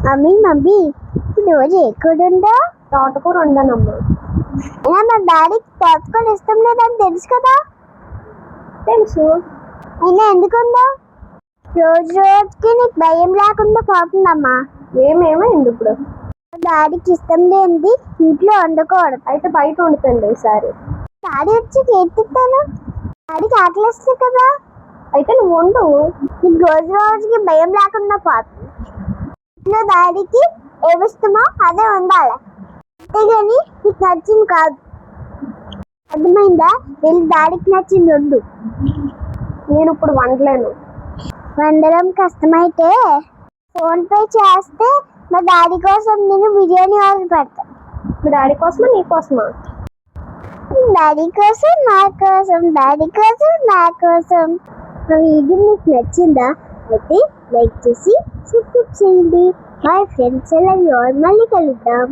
Mummy ఈరోజు ఏ కూర ఉందో? తోటకూర వండానమ్మా. అయినా మా డాడీకి తోటకూర ఇష్టం లేదని తెలుసు కదా. తెలుసు. అయినా ఎందుకు వండావు? రోజు రోజుకి నీకు భయం లేకుండా పోతుందమ్మా. ఏమేమైంది ఇప్పుడు? మా డాడీకి ఇష్టం లేనిది ఇంట్లో వండకూడదు. అయితే బయట వండుతండి ఈసారి. డాడీ వచ్చి ఎత్తిస్తాను. డాడీకి ఆకలిస్తుంది కదా. అయితే నువ్వు వండు. నీకు రోజు రోజుకి భయం లేకుండా పోతుంది. ఇంట్లో డాడీకి ఏమిష్టమో అదే వండాలి, అంతేగాని నీకు నచ్చింది కాదు. అర్థమైందా? వెళ్ళి డాడీకి నచ్చింది వండు. నేను ఇప్పుడు వండలేను. వండడం కష్టమైతే ఫోన్ పే చేస్తే మా డాడీ కోసం నేను బిర్యానీ ఆర్డర్ పెడతాను. మీ డాడీ కోసమా నీ కోసమా? డాడీ కోసం, నా కోసం, డాడీ కోసం, నా కోసం. ఆ వీడియో మీకు నచ్చిందా? అయితే లైక్ చేసి సబ్స్క్రైబ్ చేయండి. బాయ్ ఫ్రెండ్స్, మళ్ళీ కలుద్దాం.